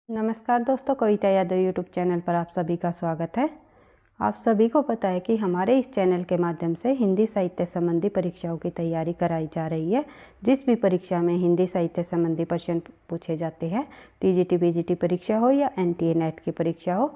नमस्कार दोस्तों, कविता Yadav YouTube channel पर आप सभी का स्वागत है। आप सभी को पता है कि हमारे इस चैनल के माध्यम से हिंदी साहित्य संबंधी परीक्षाओं की तैयारी कराई जा रही है। जिस भी परीक्षा में हिंदी साहित्य संबंधी प्रश्न पूछे जाते हैं, टीजीटी पीजीटी परीक्षा हो या एनटीए नेट की परीक्षा हो,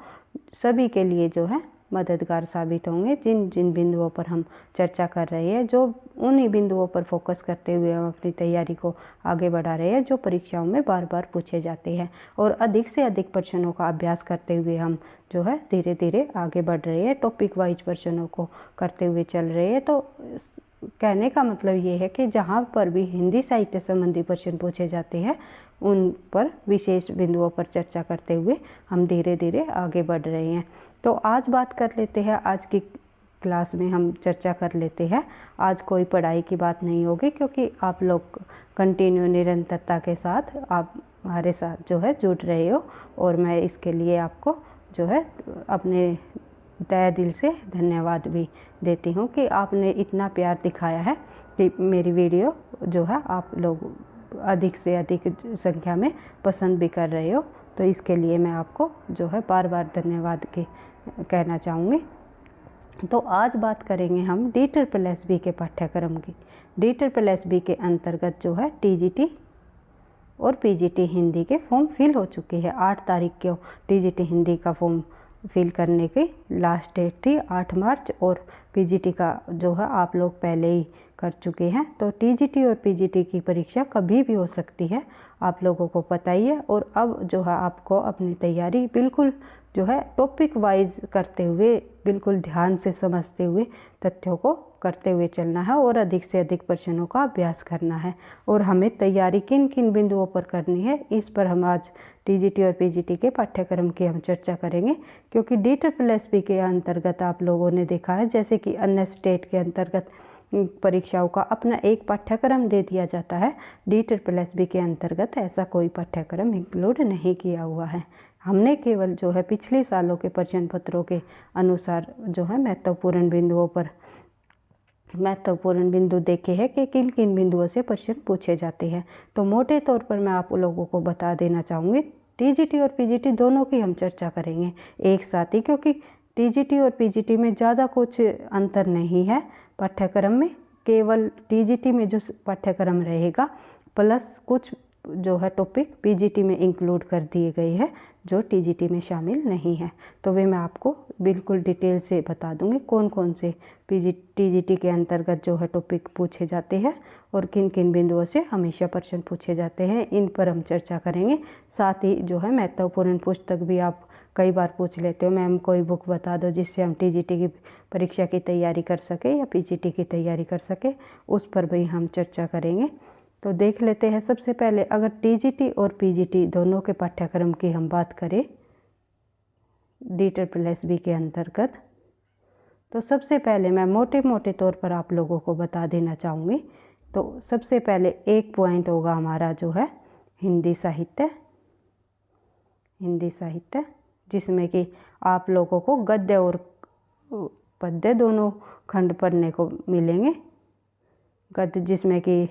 सभी के लिए जो है मददगार साबित होंगे। जिन जिन बिंदुओं पर हम चर्चा कर रहे हैं, जो उन्हीं बिंदुओं पर फोकस करते हुए हम अपनी तैयारी को आगे बढ़ा रहे हैं, जो परीक्षाओं में बार बार पूछे जाते हैं, और अधिक से अधिक प्रश्नों का अभ्यास करते हुए हम जो है धीरे धीरे आगे बढ़ रहे हैं, टॉपिक वाइज प्रश्नों को करते हुए चल रहे हैं। तो कहने का मतलब ये है कि जहाँ पर भी हिंदी साहित्य संबंधी प्रश्न पूछे जाते हैं, उन पर विशेष बिंदुओं पर चर्चा करते हुए हम धीरे धीरे आगे बढ़ रहे हैं। तो आज बात कर लेते हैं, आज की क्लास में हम चर्चा कर लेते हैं। आज कोई पढ़ाई की बात नहीं होगी, क्योंकि आप लोग कंटिन्यू निरंतरता के साथ आप हमारे साथ जो है जुड़ रहे हो, और मैं इसके लिए आपको जो है अपने तहे दिल से धन्यवाद भी देती हूँ कि आपने इतना प्यार दिखाया है कि मेरी वीडियो जो है आप लोग अधिक से अधिक संख्या में पसंद भी कर रहे हो। तो इसके लिए मैं आपको जो है बार बार धन्यवाद कहना चाहूँगी। तो आज बात करेंगे हम DSSB के पाठ्यक्रम की। DSSB के अंतर्गत जो है टीजीटी और पीजीटी हिंदी के फॉर्म फिल हो चुके हैं। 8 तारीख को टीजीटी हिंदी का फॉर्म फिल करने की लास्ट डेट थी, 8 मार्च, और पीजीटी का जो है आप लोग पहले ही कर चुके हैं। तो टीजीटी और पीजीटी की परीक्षा कभी भी हो सकती है, आप लोगों को पता ही है। और अब जो है आपको अपनी तैयारी बिल्कुल जो है टॉपिक वाइज करते हुए, बिल्कुल ध्यान से समझते हुए, तथ्यों को करते हुए चलना है, और अधिक से अधिक प्रश्नों का अभ्यास करना है। और हमें तैयारी किन किन बिंदुओं पर करनी है, इस पर हम आज टीजीटी और पीजीटी के पाठ्यक्रम की हम चर्चा करेंगे। क्योंकि DSSB के अंतर्गत आप लोगों ने देखा है, जैसे कि अन्य स्टेट के अंतर्गत परीक्षाओं का अपना एक पाठ्यक्रम दे दिया जाता है, DSSB के अंतर्गत ऐसा कोई पाठ्यक्रम इंक्लूड नहीं किया हुआ है। हमने केवल जो है पिछले सालों के प्रश्न पत्रों के अनुसार जो है महत्वपूर्ण बिंदु देखे हैं कि किन किन बिंदुओं से प्रश्न पूछे जाते हैं। तो मोटे तौर पर मैं आप लोगों को बता देना चाहूँगी, टीजीटी और पीजीटी दोनों की हम चर्चा करेंगे एक साथ ही, क्योंकि टीजीटी और पीजीटी में ज़्यादा कुछ अंतर नहीं है पाठ्यक्रम में। केवल टीजीटी में जो पाठ्यक्रम रहेगा प्लस कुछ जो है टॉपिक पीजीटी में इंक्लूड कर दिए गए हैं, जो टीजीटी में शामिल नहीं है। तो वे मैं आपको बिल्कुल डिटेल से बता दूंगी कौन कौन से टीजीटी के अंतर्गत जो है टॉपिक पूछे जाते हैं, और किन किन बिंदुओं से हमेशा प्रश्न पूछे जाते हैं, इन पर हम चर्चा करेंगे। साथ ही जो है महत्वपूर्ण पुस्तक भी आप कई बार पूछ लेते हो, मैम कोई बुक बता दो जिससे हम टीजीटी की परीक्षा की तैयारी कर सके या पीजीटी की तैयारी कर सके, उस पर भी हम चर्चा करेंगे। तो देख लेते हैं। सबसे पहले अगर टीजीटी और पीजीटी दोनों के पाठ्यक्रम की हम बात करें DSSB के अंतर्गत, तो सबसे पहले मैं मोटे मोटे तौर पर आप लोगों को बता देना चाहूँगी। तो सबसे पहले एक पॉइंट होगा हमारा जो है हिंदी साहित्य, जिसमें कि आप लोगों को गद्य और पद्य दोनों खंड पढ़ने को मिलेंगे। गद्य जिसमें कि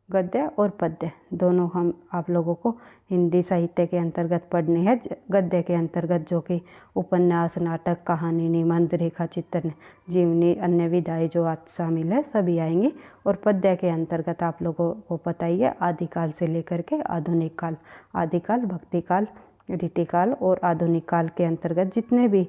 गद्य और पद्य दोनों हम आप लोगों को हिंदी साहित्य के अंतर्गत पढ़ने हैं। गद्य के अंतर्गत जो कि उपन्यास, नाटक, कहानी, निबंध, रेखा चित्रण, जीवनी, अन्य विधाएँ जो आज शामिल है सभी आएंगी। और पद्य के अंतर्गत आप लोगों को पता ही है, आदिकाल से लेकर के आधुनिक काल, आदिकाल, भक्तिकाल, रीतिकाल और आधुनिक काल के अंतर्गत जितने भी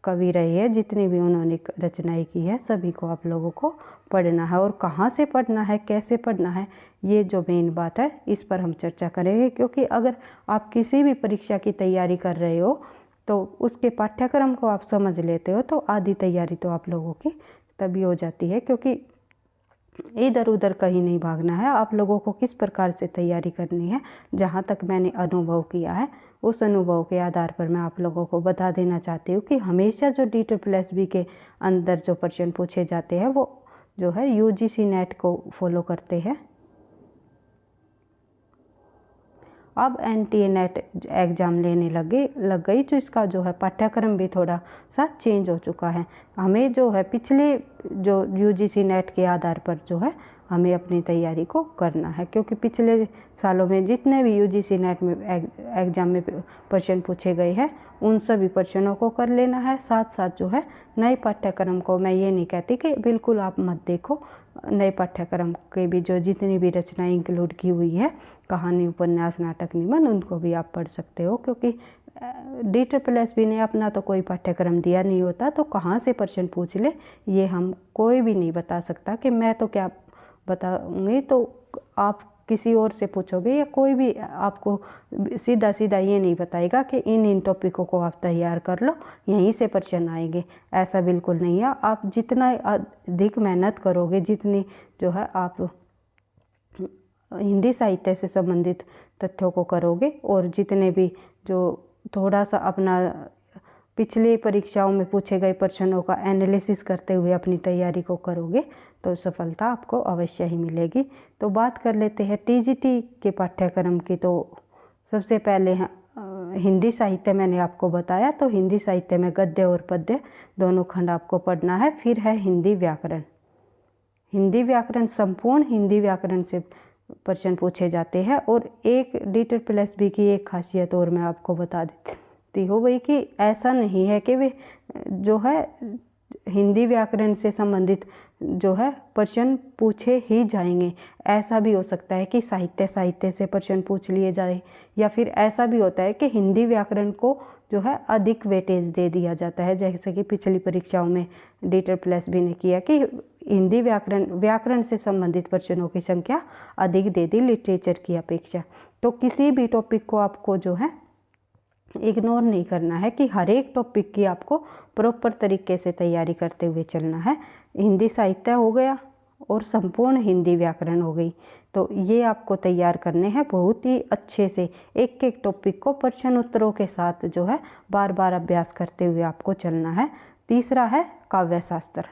कवि रहे हैं, जितनी भी उन्होंने रचनाएं की है, सभी को आप लोगों को पढ़ना है। और कहाँ से पढ़ना है, कैसे पढ़ना है, ये जो मेन बात है, इस पर हम चर्चा करेंगे। क्योंकि अगर आप किसी भी परीक्षा की तैयारी कर रहे हो तो उसके पाठ्यक्रम को आप समझ लेते हो, तो आधी तैयारी तो आप लोगों की तभी हो जाती है। क्योंकि इधर उधर कहीं नहीं भागना है, आप लोगों को किस प्रकार से तैयारी करनी है, जहाँ तक मैंने अनुभव किया है उस अनुभव के आधार पर मैं आप लोगों को बता देना चाहती हूँ कि हमेशा जो DSSB के अंदर जो प्रश्न पूछे जाते हैं वो जो है UGC नेट को फॉलो करते हैं। अब NTA नेट एग्ज़ाम लेने लग गई, तो इसका जो है पाठ्यक्रम भी थोड़ा सा चेंज हो चुका है। हमें जो है पिछले जो UGC नेट के आधार पर जो है हमें अपनी तैयारी को करना है, क्योंकि पिछले सालों में जितने भी UGC नेट में एग्ज़ाम में प्रश्न पूछे गए हैं उन सभी प्रश्नों को कर लेना है। साथ साथ जो है नए पाठ्यक्रम को मैं ये नहीं कहती कि बिल्कुल आप मत देखो, नए पाठ्यक्रम के भी जो जितनी भी रचनाएं इंक्लूड की हुई है, कहानी, उपन्यास, नाटक, निबंध, उनको भी आप पढ़ सकते हो। क्योंकि DSSB ने अपना तो कोई पाठ्यक्रम दिया नहीं होता, तो कहाँ से प्रश्न पूछ ले ये हम कोई भी नहीं बता सकता। कि मैं तो क्या बताऊंगी, तो आप किसी और से पूछोगे या कोई भी आपको सीधा सीधा ये नहीं बताएगा कि इन टॉपिकों को आप तैयार कर लो, यहीं से प्रश्न आएंगे। ऐसा बिल्कुल नहीं है। आप जितना अधिक मेहनत करोगे, जितनी जो है आप हिंदी साहित्य से संबंधित तथ्यों को करोगे और जितने भी जो थोड़ा सा अपना पिछले परीक्षाओं में पूछे गए प्रश्नों का एनालिसिस करते हुए अपनी तैयारी को करोगे तो सफलता आपको अवश्य ही मिलेगी। तो बात कर लेते हैं TGT के पाठ्यक्रम की। तो सबसे पहले हिंदी साहित्य मैंने आपको बताया, तो हिंदी साहित्य में गद्य और पद्य दोनों खंड आपको पढ़ना है। फिर है हिंदी व्याकरण। हिंदी व्याकरण, संपूर्ण हिंदी व्याकरण से प्रश्न पूछे जाते हैं। और एक DSSB की एक खासियत और मैं आपको बता देती हूँ भाई, कि ऐसा नहीं है कि वे जो है हिंदी व्याकरण से संबंधित जो है प्रश्न पूछे ही जाएंगे। ऐसा भी हो सकता है कि साहित्य से प्रश्न पूछ लिए जाए, या फिर ऐसा भी होता है कि हिंदी व्याकरण को जो है अधिक वेटेज दे दिया जाता है, जैसे कि पिछली परीक्षाओं में DSSB ने किया कि हिंदी व्याकरण से संबंधित प्रश्नों की संख्या अधिक दे दी लिटरेचर की अपेक्षा। तो किसी भी टॉपिक को आपको जो है इग्नोर नहीं करना है, कि हर एक टॉपिक की आपको प्रॉपर तरीके से तैयारी करते हुए चलना है। हिंदी साहित्य हो गया और संपूर्ण हिंदी व्याकरण हो गई, तो ये आपको तैयार करने हैं बहुत ही अच्छे से। एक एक टॉपिक को प्रश्न उत्तरों के साथ जो है बार बार अभ्यास करते हुए आपको चलना है। तीसरा है काव्य शास्त्र।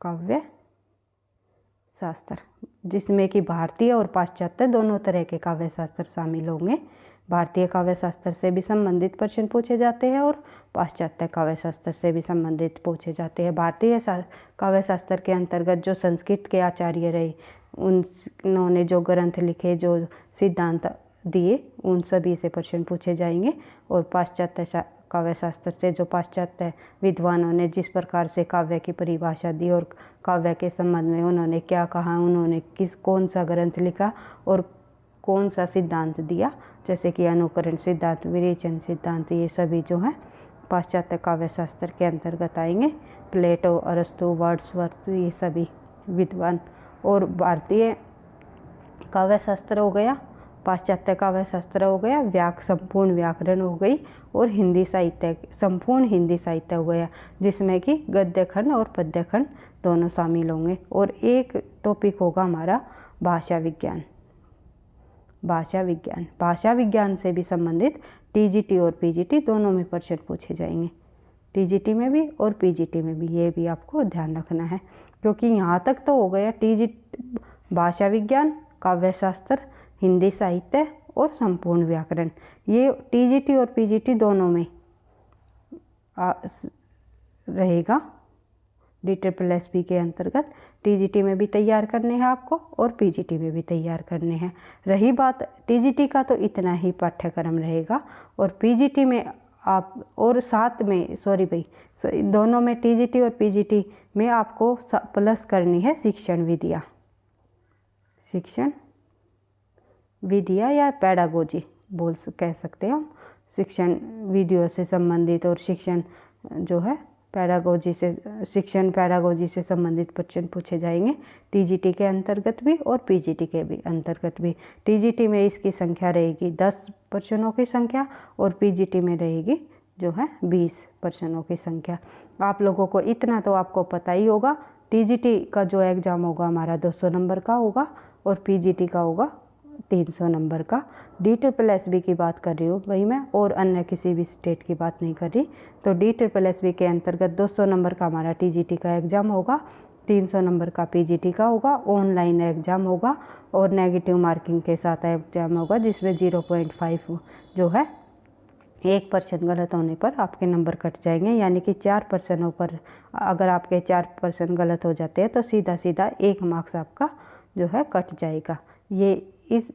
काव्य शास्त्र जिसमें कि भारतीय और पाश्चात्य दोनों तरह के काव्य शास्त्र शामिल होंगे। भारतीय काव्य शास्त्र से भी संबंधित प्रश्न पूछे जाते हैं और पाश्चात्य काव्य शास्त्र से भी संबंधित पूछे जाते हैं। भारतीय काव्य शास्त्र के अंतर्गत जो संस्कृत के आचार्य रहे, उन्होंने जो ग्रंथ लिखे, जो सिद्धांत दिए, उन सभी से प्रश्न पूछे जाएंगे। और पाश्चात्य काव्य शास्त्र से जो पाश्चात्य विद्वानों ने जिस प्रकार से काव्य की परिभाषा दी और काव्य के संबंध में उन्होंने क्या कहा, उन्होंने कौन सा ग्रंथ लिखा और कौन सा सिद्धांत दिया, जैसे कि अनुकरण सिद्धांत, विरेचन सिद्धांत, ये सभी जो है पाश्चात्य काव्य शास्त्र के अंतर्गत आएंगे। प्लेटो, अरस्तु, वर्ड्सवर्थ, ये सभी विद्वान। और भारतीय काव्य शास्त्र हो गया, पाश्चात्य काव्य शास्त्र हो गया, संपूर्ण व्याकरण हो गई, और हिंदी साहित्य, संपूर्ण हिंदी साहित्य हो गया, जिसमें कि गद्य खंड और पद्य खंड दोनों शामिल होंगे। और एक टॉपिक होगा हमारा भाषा विज्ञान। भाषा विज्ञान से भी संबंधित TGT और PGT दोनों में प्रश्न पूछे जाएंगे। TGT में भी और PGT में भी, ये भी आपको ध्यान रखना है। क्योंकि यहाँ तक तो हो गया TGT, भाषा विज्ञान, काव्य शास्त्र, हिंदी साहित्य और संपूर्ण व्याकरण। ये TGT और PGT दोनों में रहेगा। DSSB के अंतर्गत TGT में भी तैयार करने हैं आपको और PGT में भी तैयार करने हैं। रही बात TGT का, तो इतना ही पाठ्यक्रम रहेगा। और PGT में आप, और साथ में दोनों में TGT और PGT में आपको प्लस करनी है शिक्षण विधिया या पेडागोजी कह सकते हैं हम। शिक्षण वीडियो से संबंधित और शिक्षण जो है पेडागोजी से संबंधित प्रश्न पूछे जाएंगे। TGT के अंतर्गत भी और PGT के भी अंतर्गत भी। TGT में इसकी संख्या रहेगी 10 प्रश्नों की संख्या, और PGT में रहेगी जो है 20 प्रश्नों की संख्या। आप लोगों को इतना तो आपको पता ही होगा, TGT का जो एग्ज़ाम होगा हमारा 200 नंबर का होगा और PGT का होगा 300 नंबर का। DSSB की बात कर रही हूँ भाई मैं, और अन्य किसी भी स्टेट की बात नहीं कर रही। तो DSSB के अंतर्गत 200 नंबर का हमारा TGT का एग्ज़ाम होगा 300 नंबर का पीजीटी का होगा, ऑनलाइन एग्ज़ाम होगा और नेगेटिव मार्किंग के साथ एग्ज़ाम होगा, जिसमें 0.5 जो है 1% गलत होने पर आपके नंबर कट जाएंगे। यानी कि 4% पर अगर आपके 4% गलत हो जाते हैं तो सीधा सीधा 1 मार्क्स आपका जो है कट जाएगा। ये इस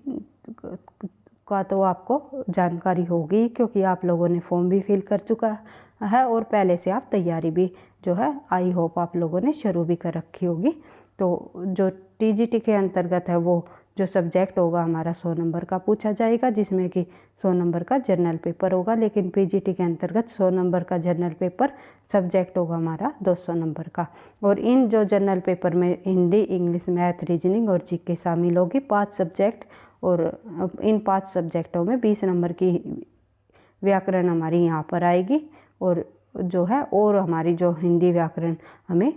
का तो आपको जानकारी होगी, क्योंकि आप लोगों ने फॉर्म भी फिल कर चुका है और पहले से आप तैयारी भी जो है आई होप आप लोगों ने शुरू भी कर रखी होगी। तो जो टीजीटी के अंतर्गत है वो जो सब्जेक्ट होगा हमारा 100 नंबर का पूछा जाएगा, जिसमें कि 100 नंबर का जनरल पेपर होगा। लेकिन पीजीटी के अंतर्गत 100 नंबर का जनरल पेपर सब्जेक्ट होगा हमारा 200 नंबर का। और इन जो जनरल पेपर में हिंदी, इंग्लिश, मैथ, रीजनिंग और जीके शामिल होगी, 5 सब्जेक्ट। और इन 5 सब्जेक्टों में 20 नंबर की व्याकरण हमारी यहाँ पर आएगी और जो है और हमारी जो हिंदी व्याकरण हमें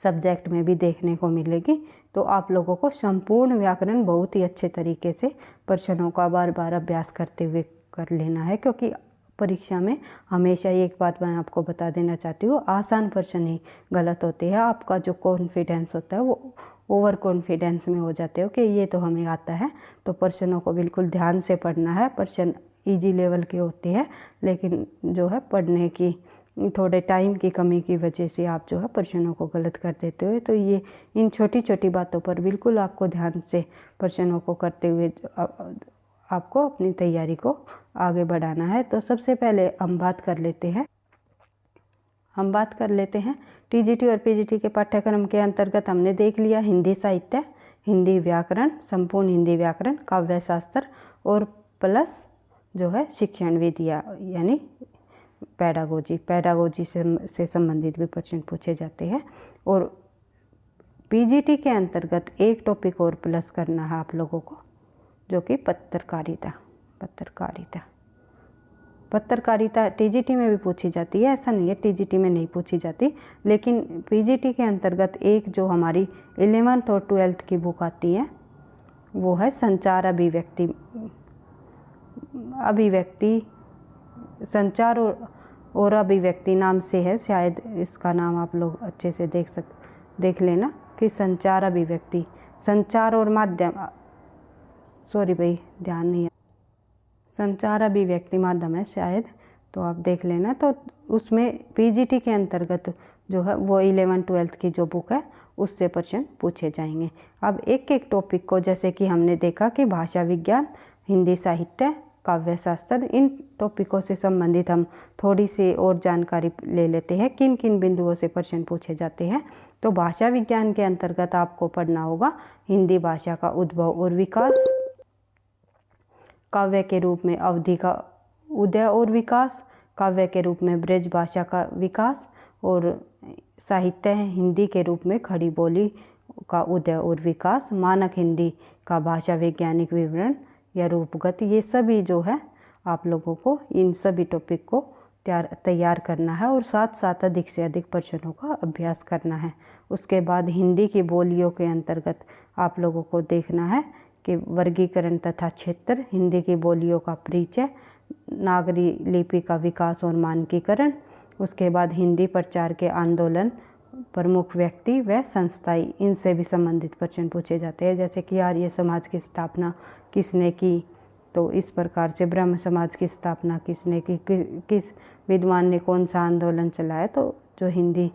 सब्जेक्ट में भी देखने को मिलेगी। तो आप लोगों को संपूर्ण व्याकरण बहुत ही अच्छे तरीके से प्रश्नों का बार बार अभ्यास करते हुए कर लेना है, क्योंकि परीक्षा में हमेशा एक बात मैं आपको बता देना चाहती हूँ, आसान प्रश्न ही गलत होते हैं। आपका जो कॉन्फिडेंस होता है वो ओवर कॉन्फिडेंस में हो जाते हो कि ये तो हमें आता है। तो प्रश्नों को बिल्कुल ध्यान से पढ़ना है। प्रश्न इजी लेवल के होते हैं, लेकिन जो है पढ़ने की थोड़े टाइम की कमी की वजह से आप जो है प्रश्नों को गलत कर देते हो। तो ये इन छोटी छोटी बातों पर बिल्कुल आपको ध्यान से प्रश्नों को करते हुए आपको अपनी तैयारी को आगे बढ़ाना है। तो सबसे पहले हम बात कर लेते हैं टीजीटी और पीजीटी के पाठ्यक्रम के अंतर्गत हमने देख लिया हिंदी साहित्य, हिंदी व्याकरण, संपूर्ण हिंदी व्याकरण, काव्य शास्त्र और प्लस जो है शिक्षण विधियाँ यानी पैडागोजी से संबंधित भी प्रश्न पूछे जाते हैं। और पीजीटी के अंतर्गत एक टॉपिक और प्लस करना है आप लोगों को, जो कि पत्रकारिता टीजीटी में भी पूछी जाती है। ऐसा नहीं है टीजीटी में नहीं पूछी जाती, लेकिन पीजीटी के अंतर्गत एक जो हमारी 11th और 12th की बुक आती है वो है संचार और अभिव्यक्ति नाम से है, शायद इसका नाम आप लोग अच्छे से देख लेना कि संचार अभिव्यक्ति, संचार और माध्यम, सॉरी भाई ध्यान नहीं है, संचार अभिव्यक्ति माध्यम है शायद, तो आप देख लेना। तो उसमें पीजीटी के अंतर्गत जो है वो 11th 12th की जो बुक है उससे प्रश्न पूछे जाएंगे। अब एक एक टॉपिक को, जैसे कि हमने देखा कि भाषा विज्ञान, हिंदी साहित्य, काव्य शास्त्र, इन टॉपिकों से संबंधित हम थोड़ी सी और जानकारी ले लेते हैं किन किन बिंदुओं से प्रश्न पूछे जाते हैं। तो भाषा विज्ञान के अंतर्गत आपको पढ़ना होगा हिंदी भाषा का उद्भव और विकास, काव्य के रूप में अवधि का उदय और विकास, काव्य के रूप में ब्रज भाषा का विकास, और साहित्य हिंदी के रूप में खड़ी बोली का उदय और विकास, मानक हिंदी का भाषा वैज्ञानिक विवरण या रूपगत। ये सभी जो है आप लोगों को इन सभी टॉपिक को तैयार करना है और साथ साथ अधिक से अधिक प्रश्नों का अभ्यास करना है। उसके बाद हिंदी की बोलियों के अंतर्गत आप लोगों को देखना है कि वर्गीकरण तथा क्षेत्र, हिंदी की बोलियों का परिचय, नागरी लिपि का विकास और मानकीकरण। उसके बाद हिंदी प्रचार के आंदोलन, प्रमुख व्यक्ति व संस्थाएं, इनसे भी संबंधित प्रश्न पूछे जाते हैं। जैसे कि आर्य समाज की स्थापना किसने की, तो इस प्रकार से ब्रह्म समाज की स्थापना किसने की, किस विद्वान ने कौन सा आंदोलन चलाया। तो जो हिंदी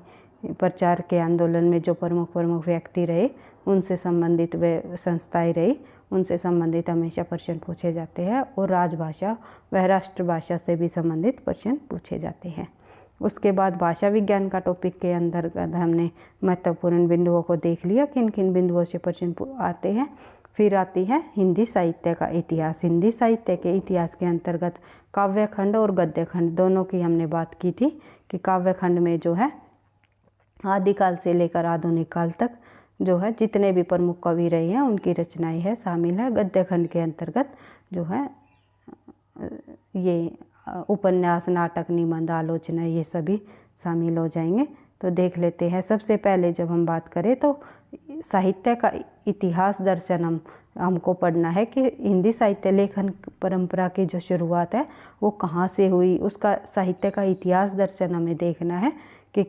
प्रचार के आंदोलन में जो प्रमुख व्यक्ति रहे, उनसे संबंधित वे संस्थाएं रही, उनसे संबंधित हमेशा प्रश्न पूछे जाते हैं। और राजभाषा व राष्ट्रभाषा से भी संबंधित प्रश्न पूछे जाते हैं। उसके बाद भाषा विज्ञान का टॉपिक के अंतर्गत हमने महत्वपूर्ण बिंदुओं को देख लिया, किन किन बिंदुओं से प्रश्न आते हैं। फिर आती है हिंदी साहित्य का इतिहास। हिंदी साहित्य के इतिहास के अंतर्गत काव्य खंड और गद्य खंड दोनों की हमने बात की थी कि काव्य खंड में जो है आदिकाल से लेकर आधुनिक काल तक जो है जितने भी प्रमुख कवि रहे हैं उनकी रचनाएं है शामिल है। गद्य खंड के अंतर्गत जो है ये उपन्यास, नाटक, निबंध, आलोचना, ये सभी शामिल हो जाएंगे। तो देख लेते हैं। सबसे पहले जब हम बात करें तो साहित्य का इतिहास दर्शन हमको पढ़ना है कि हिंदी साहित्य लेखन परंपरा की जो शुरुआत है वो कहाँ से हुई, उसका साहित्य का इतिहास दर्शन हमें देखना है कि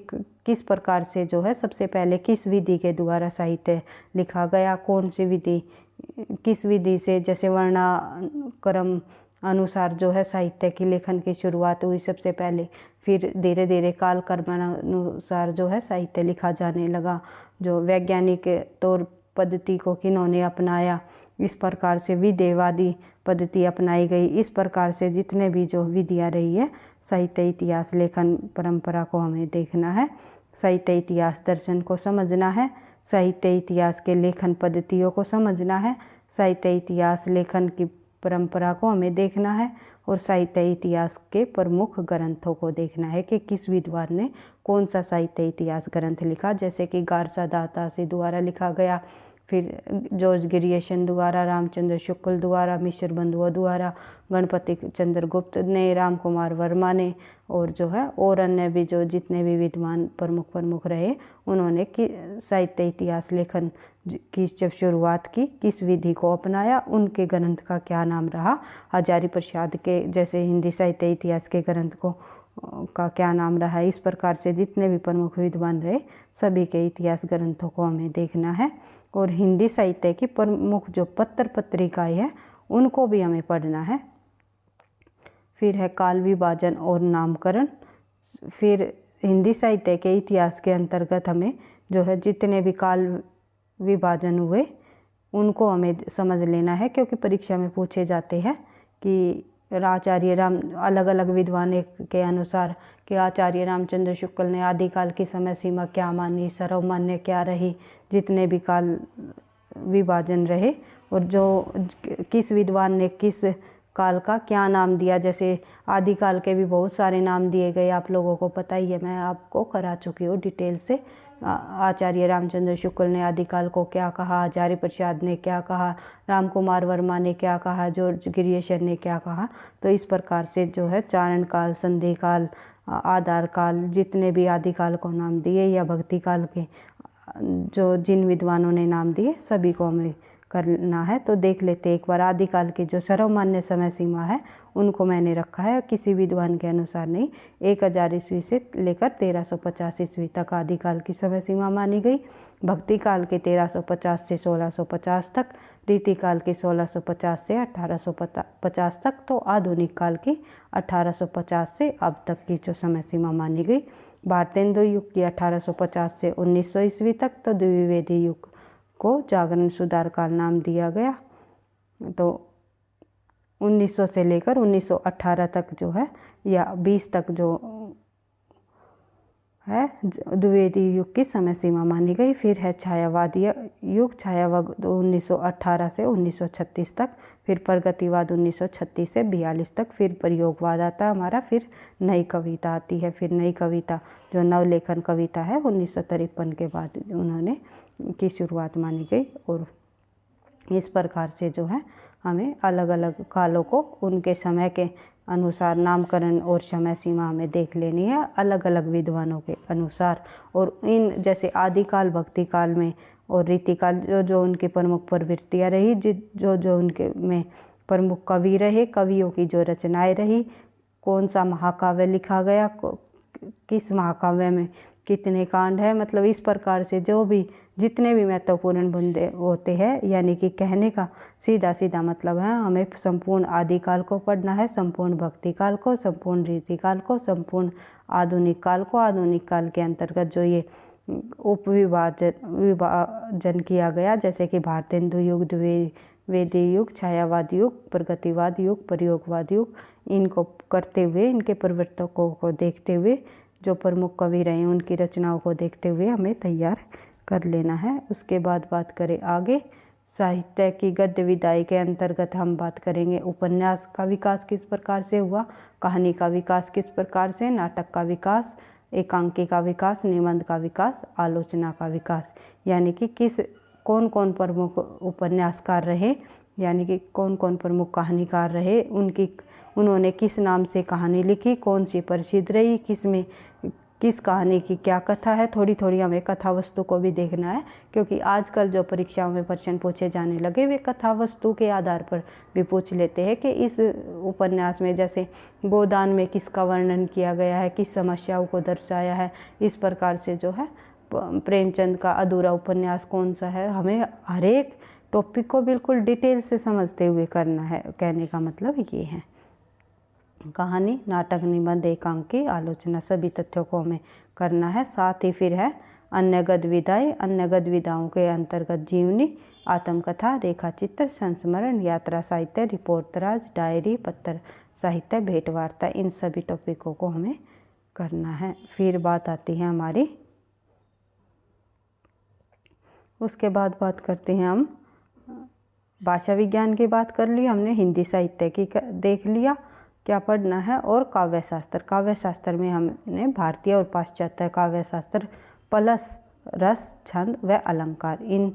किस प्रकार से जो है सबसे पहले किस विधि के द्वारा साहित्य लिखा गया, कौन सी विधि, किस विधि से जैसे वर्णाक्रम अनुसार जो है साहित्य की लेखन की शुरुआत हुई सबसे पहले, फिर धीरे धीरे कालक्रमानुसार जो है साहित्य लिखा जाने लगा, जो वैज्ञानिक तौर पद्धति को किन्होंने अपनाया, इस प्रकार से विधेयवादी पद्धति अपनाई गई। इस प्रकार से जितने भी जो विधियाँ रही है साहित्य इतिहास लेखन परंपरा को हमें देखना है, साहित्य इतिहास दर्शन को समझना है, साहित्य इतिहास के लेखन पद्धतियों को समझना है, साहित्य इतिहास लेखन की परंपरा को हमें देखना है और साहित्य इतिहास के प्रमुख ग्रंथों को देखना है कि किस विद्वान ने कौन सा साहित्य इतिहास ग्रंथ लिखा, जैसे कि गारसा दातासी द्वारा लिखा गया, फिर जॉर्ज ग्रियर्सन द्वारा, रामचंद्र शुक्ल द्वारा, मिश्र बंधुओं द्वारा, गणपति चंद्र गुप्त ने, राम कुमार वर्मा ने, और जो है और अन्य भी जो जितने भी विद्वान प्रमुख रहे उन्होंने कि साहित्य इतिहास लेखन की जब शुरुआत की, किस विधि को अपनाया, उनके ग्रंथ का क्या नाम रहा। हजारी प्रसाद के जैसे हिंदी साहित्य इतिहास के ग्रंथ को का क्या नाम रहा। इस प्रकार से जितने भी प्रमुख विद्वान रहे सभी के इतिहास ग्रंथों को हमें देखना है और हिंदी साहित्य की प्रमुख जो पत्र पत्रिकाएं हैं उनको भी हमें पढ़ना है। फिर है काल विभाजन और नामकरण। फिर हिंदी साहित्य के इतिहास के अंतर्गत हमें जो है जितने भी काल विभाजन हुए उनको हमें समझ लेना है, क्योंकि परीक्षा में पूछे जाते हैं कि आचार्य राम अलग अलग विद्वान के अनुसार कि आचार्य रामचंद्र शुक्ल ने आदिकाल की समय सीमा क्या मानी, सर्वमान्य क्या रही, जितने भी काल विभाजन रहे और जो किस विद्वान ने किस काल का क्या नाम दिया। जैसे आदिकाल के भी बहुत सारे नाम दिए गए, आप लोगों को पता ही है, मैं आपको करा चुकी हूँ डिटेल से। आचार्य रामचंद्र शुक्ल ने आदिकाल को क्या कहा, हजारी प्रसाद ने क्या कहा, राम कुमार वर्मा ने क्या कहा, जॉर्ज ग्रियर्सन ने क्या कहा। तो इस प्रकार से जो है चारण काल, संधि काल, आधार काल, जितने भी आदिकाल को नाम दिए या भक्ति काल के जो जिन विद्वानों ने नाम दिए सभी को हमें करना है। तो देख लेते एक बार आदिकाल की जो सर्वमान्य समय सीमा है उनको मैंने रखा है, किसी विद्वान के अनुसार नहीं। 1000 ईस्वी से लेकर 1350 ईस्वी तक आदिकाल की समय सीमा मानी गई। भक्ति काल के 1350 से 1650 तक, रीति काल के 1650 से 1850 तक, तो आधुनिक काल की 1850 से अब तक की जो समय सीमा मानी गई। भारतेंदु युग की 1850 से 1900 ईस्वी तक, तो द्विवेदी युग को जागरण सुधार काल नाम दिया गया। तो 1900 से लेकर 1918 तक जो है या 20 तक जो है द्विवेदी युग की समय सीमा मानी गई। फिर है छायावादी युग, छायावाद 1918 से 1936 तक, फिर प्रगतिवाद 1936 से 42 तक, फिर प्रयोगवाद आता है हमारा, फिर नई कविता आती है। फिर नई कविता जो नवलेखन कविता है 1953 के बाद उन्होंने की शुरुआत मानी गई। और इस प्रकार से जो है हमें अलग अलग कालों को उनके समय के अनुसार नामकरण और समय सीमा हमें देख लेनी है अलग अलग विद्वानों के अनुसार। और इन जैसे आदिकाल, भक्ति काल में और रीतिकाल जो उनकी प्रमुख प्रवृत्तियाँ रही, जो उनके में प्रमुख कवि रहे, कवियों की जो रचनाएं रही, कौन सा महाकाव्य लिखा गया, किस महाकाव्य में कितने कांड है, मतलब इस प्रकार से जो भी जितने भी महत्वपूर्ण बुंदे होते हैं, यानी कि कहने का सीधा मतलब है हमें संपूर्ण आदिकाल को पढ़ना है, संपूर्ण भक्ति काल को, संपूर्ण रीतिकाल को, संपूर्ण आधुनिक काल को। आधुनिक काल के अंतर्गत जो ये विभाजन किया गया, जैसे कि भारतेंदु युग, द्विवेदी युग, छायावाद युग, प्रगतिवाद युग, प्रयोगवाद युग, इनको करते हुए, इनके प्रवर्तकों को देखते हुए, जो प्रमुख कवि रहे उनकी रचनाओं को देखते हुए हमें तैयार कर लेना है। उसके बाद बात करें आगे, साहित्य की गद्य विधाई के अंतर्गत हम बात करेंगे उपन्यास का विकास किस प्रकार से हुआ, कहानी का विकास किस प्रकार से, नाटक का विकास, एकांकी का विकास, निबंध का विकास, आलोचना का विकास, यानी कि कौन कौन प्रमुख उपन्यासकार रहे, यानी कि कौन कौन प्रमुख कहानीकार रहे, उन्होंने किस नाम से कहानी लिखी, कौन सी प्रसिद्ध रही, किस में किस कहानी की क्या कथा है, थोड़ी थोड़ी हमें कथा वस्तु को भी देखना है, क्योंकि आजकल जो परीक्षाओं में प्रश्न पूछे जाने लगे वे कथा वस्तु के आधार पर भी पूछ लेते हैं कि इस उपन्यास में जैसे गोदान में किसका वर्णन किया गया है, किस समस्याओं को दर्शाया है। इस प्रकार से जो है प्रेमचंद का अधूरा उपन्यास कौन सा है, हमें हर एक टॉपिक को बिल्कुल डिटेल से समझते हुए करना है। कहने का मतलब ये है। कहानी, नाटक, निबंध, एकांक की आलोचना, सभी तथ्यों को हमें करना है। साथ ही फिर है अन्य गतिविधियाँ। अन्य गतिविधियों के अंतर्गत जीवनी, आत्मकथा, रेखाचित्र, संस्मरण, यात्रा साहित्य, रिपोर्टराज, डायरी, पत्र साहित्य, भेंट वार्ता, इन सभी टॉपिकों को हमें करना है। फिर बात आती है हमारी, उसके बाद बात करते हैं हम भाषा विज्ञान की। बात कर ली हमने, हिंदी साहित्य की देख लिया क्या पढ़ना है, और काव्य शास्त्र। काव्य शास्त्र में हमने भारतीय और पाश्चात्य काव्य शास्त्र प्लस रस, छंद व अलंकार, इन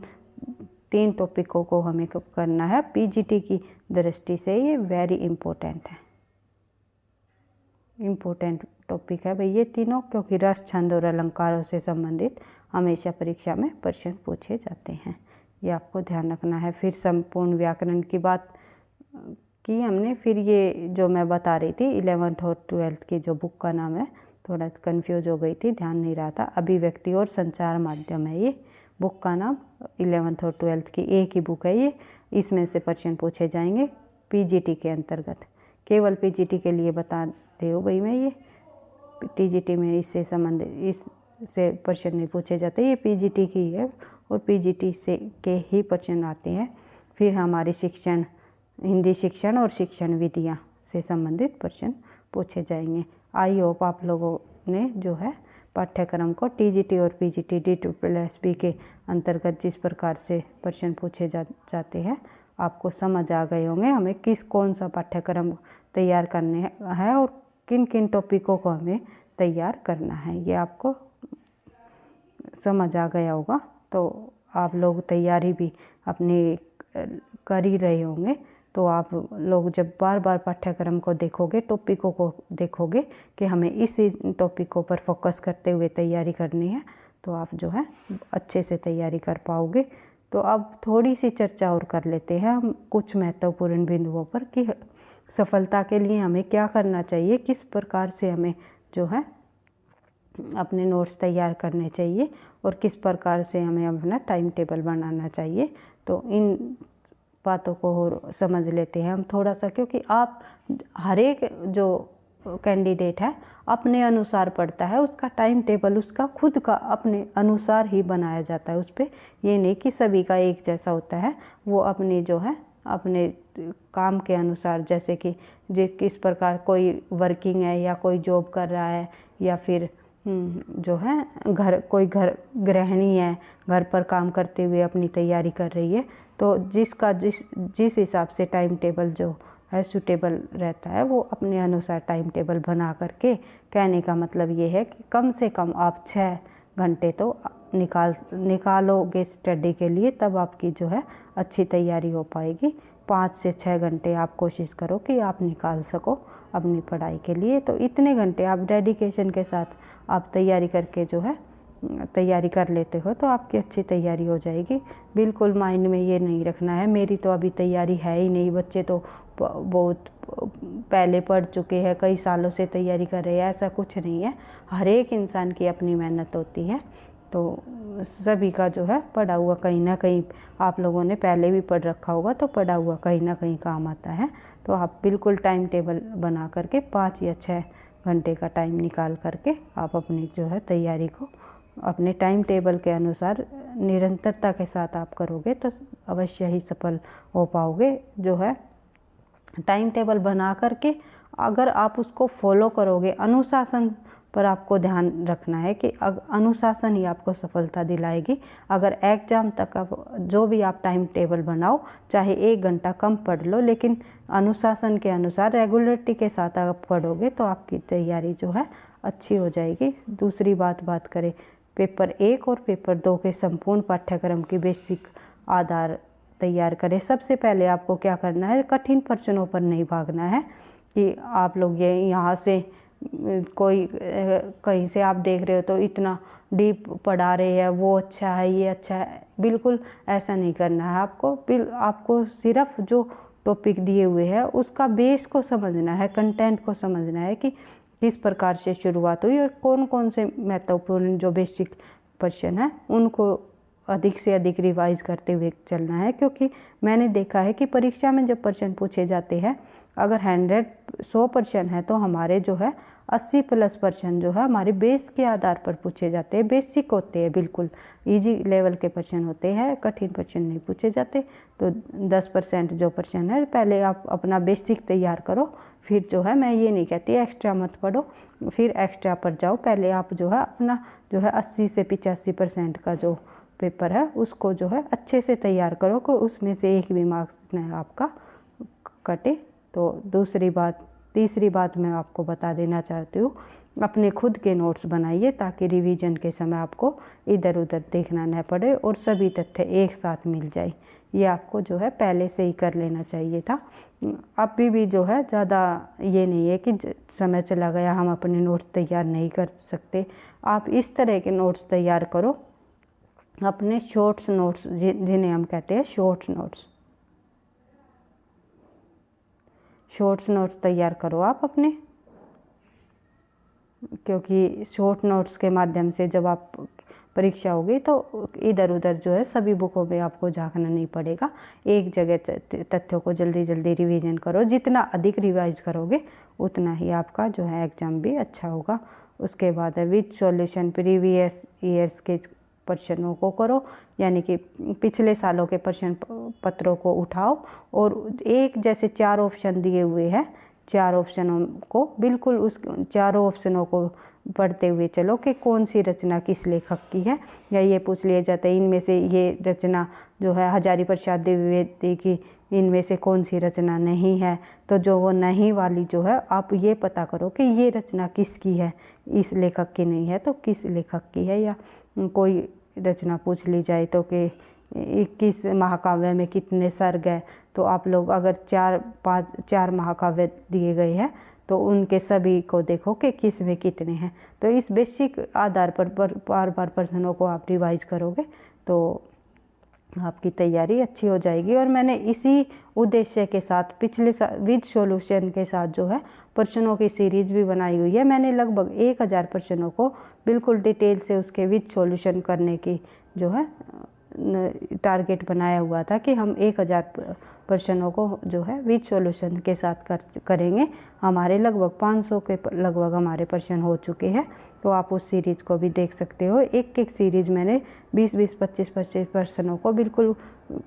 3 टॉपिकों को हमें करना है। पीजीटी की दृष्टि से ये वेरी इम्पोर्टेंट है, इम्पोर्टेंट टॉपिक है भाई ये तीनों, क्योंकि रस, छंद और अलंकारों से संबंधित हमेशा परीक्षा में प्रश्न पूछे जाते हैं, ये आपको ध्यान रखना है। फिर संपूर्ण व्याकरण की बात की हमने। फिर ये जो मैं बता रही थी 11th और 12th की जो बुक का नाम है, थोड़ा कंफ्यूज हो गई थी, ध्यान नहीं रहा था। अभिव्यक्ति और संचार माध्यम है ये बुक का नाम, 11th और 12th की एक ही बुक है ये। इसमें से प्रश्न पूछे जाएंगे पीजीटी के अंतर्गत, केवल पीजीटी के लिए बता रही हूँ भाई मैं, ये टीजीटी में इससे संबंधित इससे प्रश्न नहीं पूछे जाते, ये पीजीटी की है और पीजीटी से के ही प्रश्न आते हैं। फिर हमारी शिक्षण, हिंदी शिक्षण और शिक्षण विधियाँ से संबंधित प्रश्न पूछे जाएंगे। आई होप आप लोगों ने जो है पाठ्यक्रम को टीजीटी और पीजीटी DSSB के अंतर्गत जिस प्रकार से प्रश्न पूछे जाते हैं आपको समझ आ गए होंगे। हमें कौन सा पाठ्यक्रम तैयार करने है और किन किन टॉपिकों को हमें तैयार करना है, ये आपको समझ आ गया होगा। तो आप लोग तैयारी भी अपनी कर ही रहे होंगे। तो आप लोग जब बार बार पाठ्यक्रम को देखोगे, टॉपिकों को देखोगे कि हमें इस टॉपिकों पर फोकस करते हुए तैयारी करनी है, तो आप जो है अच्छे से तैयारी कर पाओगे। तो अब थोड़ी सी चर्चा और कर लेते हैं हम कुछ महत्वपूर्ण बिंदुओं पर कि सफलता के लिए हमें क्या करना चाहिए, किस प्रकार से हमें जो है अपने नोट्स तैयार करने चाहिए और किस प्रकार से हमें अपना टाइम टेबल बनाना चाहिए। तो इन बातों को और समझ लेते हैं हम थोड़ा सा, क्योंकि आप हर एक जो कैंडिडेट है अपने अनुसार पढ़ता है, उसका टाइम टेबल उसका खुद का अपने अनुसार ही बनाया जाता है। उस पर ये नहीं कि सभी का एक जैसा होता है, वो अपनी जो है अपने काम के अनुसार, जैसे कि किस प्रकार कोई वर्किंग है या कोई जॉब कर रहा है या फिर जो है कोई गृहिणी है, घर पर काम करते हुए अपनी तैयारी कर रही है, तो जिस हिसाब से टाइम टेबल जो है सूटेबल रहता है वो अपने अनुसार टाइम टेबल बना करके, कहने का मतलब ये है कि कम से कम आप 6 घंटे तो निकालोगे स्टडी के लिए, तब आपकी जो है अच्छी तैयारी हो पाएगी। 5 से 6 घंटे आप कोशिश करो कि आप निकाल सको अपनी पढ़ाई के लिए। तो इतने घंटे आप डेडिकेशन के साथ आप तैयारी करके जो है तैयारी कर लेते हो तो आपकी अच्छी तैयारी हो जाएगी। बिल्कुल माइंड में ये नहीं रखना है मेरी तो अभी तैयारी है ही नहीं, बच्चे तो बहुत पहले पढ़ चुके हैं, कई सालों से तैयारी कर रहे हैं, ऐसा कुछ नहीं है। हर एक इंसान की अपनी मेहनत होती है, तो सभी का जो है पढ़ा हुआ कहीं ना कहीं आप लोगों ने पहले भी पढ़ रखा होगा, तो पढ़ा हुआ कहीं ना कहीं काम आता है। तो आप बिल्कुल टाइम टेबल बना करके 5 या 6 घंटे का टाइम निकाल करके आप अपनी जो है तैयारी को अपने टाइम टेबल के अनुसार निरंतरता के साथ आप करोगे तो अवश्य ही सफल हो पाओगे। जो है टाइम टेबल बना करके अगर आप उसको फॉलो करोगे, अनुशासन पर आपको ध्यान रखना है कि अनुशासन ही आपको सफलता दिलाएगी। अगर एग्ज़ाम तक आप जो भी आप टाइम टेबल बनाओ, चाहे 1 घंटा कम पढ़ लो, लेकिन अनुशासन के अनुसार रेगुलरिटी के साथ आप पढ़ोगे तो आपकी तैयारी जो है अच्छी हो जाएगी। दूसरी बात करें पेपर 1 और पेपर 2 के संपूर्ण पाठ्यक्रम की बेसिक आधार तैयार करें। सबसे पहले आपको क्या करना है, कठिन प्रश्नों पर नहीं भागना है कि आप लोग ये यहाँ से कोई कहीं से आप देख रहे हो तो इतना डीप पढ़ा रहे हैं, वो अच्छा है, ये अच्छा है, बिल्कुल ऐसा नहीं करना है आपको। आपको सिर्फ जो टॉपिक दिए हुए हैं उसका बेस को समझना है, कंटेंट को समझना है कि किस प्रकार से शुरुआत हुई और कौन कौन से महत्वपूर्ण जो बेसिक क्वेश्चन है उनको अधिक से अधिक रिवाइज करते हुए चलना है। क्योंकि मैंने देखा है कि परीक्षा में जब प्रश्न पूछे जाते हैं, अगर 100% है तो हमारे जो है 80+ जो है हमारे बेस के आधार पर पूछे जाते हैं, बेसिक होते हैं, बिल्कुल इजी लेवल के प्रश्न होते हैं, कठिन प्रश्न नहीं पूछे जाते। तो 10% जो प्रश्न है पहले आप अपना बेसिक तैयार करो, फिर जो है मैं ये नहीं कहती एक्स्ट्रा मत पढ़ो, फिर एक्स्ट्रा पर जाओ। पहले आप जो है अपना जो है 80 से 85% का जो पेपर है उसको जो है अच्छे से तैयार करो कि उसमें से एक भी मार्क्स न आपका कटे। तो तीसरी बात मैं आपको बता देना चाहती हूँ, अपने खुद के नोट्स बनाइए ताकि रिवीजन के समय आपको इधर उधर देखना न पड़े और सभी तथ्य एक साथ मिल जाए। ये आपको जो है पहले से ही कर लेना चाहिए था। अभी भी जो है ज़्यादा ये नहीं है कि समय चला गया हम अपने नोट्स तैयार नहीं कर सकते। आप इस तरह के नोट्स तैयार करो, अपने शॉर्ट्स नोट्स जिन्हें हम कहते हैं शॉर्ट्स नोट्स तैयार करो आप अपने, क्योंकि शॉर्ट नोट्स के माध्यम से जब आप परीक्षा होगी तो इधर उधर जो है सभी बुकों में आपको झांकना नहीं पड़ेगा। एक जगह तथ्यों को जल्दी जल्दी रिवीजन करो, जितना अधिक रिवाइज करोगे उतना ही आपका जो है एग्ज़ाम भी अच्छा होगा। उसके बाद है विद सॉल्यूशन प्रीवियस ईयर्स के प्रश्नों को करो, यानी कि पिछले सालों के प्रश्न पत्रों को उठाओ और एक जैसे 4 ऑप्शन दिए हुए हैं, 4 ऑप्शनों को बिल्कुल उस चारों ऑप्शनों को पढ़ते हुए चलो कि कौन सी रचना किस लेखक की है। या ये पूछ लिया जाता है इनमें से ये रचना जो है हजारी प्रसाद द्विवेदी की, इनमें से कौन सी रचना नहीं है, तो जो वो नहीं वाली जो है आप ये पता करो कि ये रचना किसकी है, इस लेखक की नहीं है तो किस लेखक की है। या कोई रचना पूछ ली जाए तो कि 21 महाकाव्य में कितने सर्ग है, तो आप लोग अगर 4 महाकाव्य दिए गए हैं तो उनके सभी को देखो कि किस में कितने हैं। तो इस बेसिक आधार पर बार बार प्रश्नों को आप रिवाइज करोगे तो आपकी तैयारी अच्छी हो जाएगी। और मैंने इसी उद्देश्य के साथ पिछले विद सॉल्यूशन के साथ जो है प्रश्नों की सीरीज़ भी बनाई हुई है। मैंने लगभग 1000 प्रश्नों को बिल्कुल डिटेल से उसके विद सॉल्यूशन करने की जो है टारगेट बनाया हुआ था कि हम 1000 प्रश्नों को जो है विद सॉल्यूशन के साथ करेंगे। हमारे लगभग 500 के लगभग हमारे प्रश्न हो चुके हैं, तो आप उस सीरीज़ को भी देख सकते हो। एक सीरीज़ मैंने 20-20, 25-25 प्रश्नों को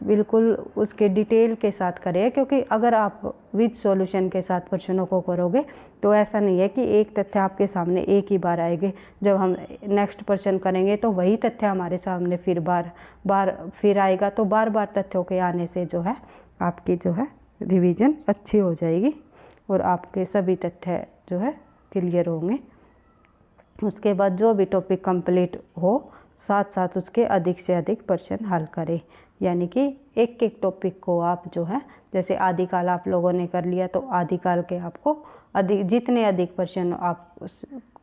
बिल्कुल उसके डिटेल के साथ करे है। क्योंकि अगर आप विद सॉल्यूशन के साथ प्रश्नों को करोगे तो ऐसा नहीं है कि एक तथ्य आपके सामने एक ही बार आएंगे, जब हम नेक्स्ट प्रश्न करेंगे तो वही तथ्य हमारे सामने फिर आएगा। तो बार बार तथ्यों के आने से जो है आपकी जो है रिवीजन अच्छी हो जाएगी और आपके सभी तथ्य जो है क्लियर होंगे। उसके बाद जो भी टॉपिक कंप्लीट हो साथ साथ उसके अधिक से अधिक प्रश्न हल करें, यानी कि एक टॉपिक को आप जो है जैसे आदिकाल आप लोगों ने कर लिया तो आदिकाल के आपको जितने अधिक प्रश्न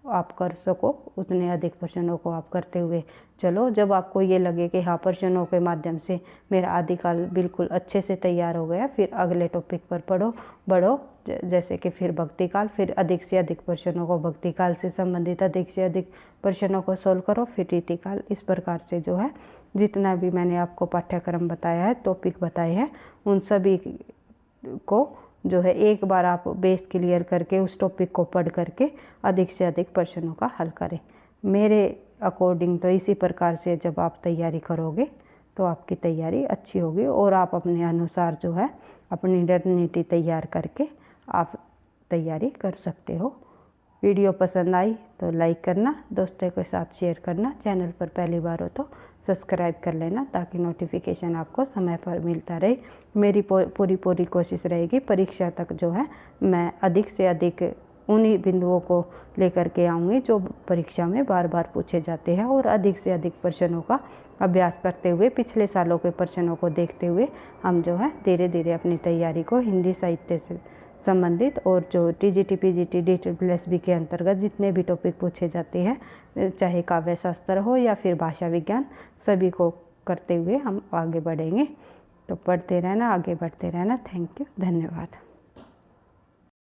आप कर सको उतने अधिक प्रश्नों को आप करते हुए चलो। जब आपको ये लगे कि हाँ प्रश्नों के माध्यम से मेरा आदिकाल बिल्कुल अच्छे से तैयार हो गया, फिर अगले टॉपिक पर बढ़ो जैसे कि फिर भक्तिकाल, फिर अधिक से अधिक प्रश्नों को भक्तिकाल से संबंधित अधिक से अधिक प्रश्नों को सोल्व करो, फिर रीतिकाल। इस प्रकार से जो है जितना भी मैंने आपको पाठ्यक्रम बताया है, टॉपिक बताए हैं, उन सभी को जो है एक बार आप बेस क्लियर करके उस टॉपिक को पढ़ करके अधिक से अधिक प्रश्नों का हल करें। मेरे अकॉर्डिंग तो इसी प्रकार से जब आप तैयारी करोगे तो आपकी तैयारी अच्छी होगी और आप अपने अनुसार जो है अपनी रणनीति तैयार करके आप तैयारी कर सकते हो। वीडियो पसंद आई तो लाइक करना, दोस्तों के साथ शेयर करना, चैनल पर पहली बार हो तो सब्सक्राइब कर लेना ताकि नोटिफिकेशन आपको समय पर मिलता रहे। मेरी पूरी कोशिश रहेगी परीक्षा तक जो है मैं अधिक से अधिक उन्हीं बिंदुओं को लेकर के आऊँगी जो परीक्षा में बार बार पूछे जाते हैं और अधिक से अधिक प्रश्नों का अभ्यास करते हुए पिछले सालों के प्रश्नों को देखते हुए हम जो है धीरे धीरे अपनी तैयारी को हिंदी साहित्य संबंधित और जो टीजीटी पीजीटी DSSB के अंतर्गत जितने भी टॉपिक पूछे जाते हैं, चाहे काव्य शास्त्र हो या फिर भाषा विज्ञान, सभी को करते हुए हम आगे बढ़ेंगे। तो पढ़ते रहना, आगे बढ़ते रहना। थैंक यू, धन्यवाद।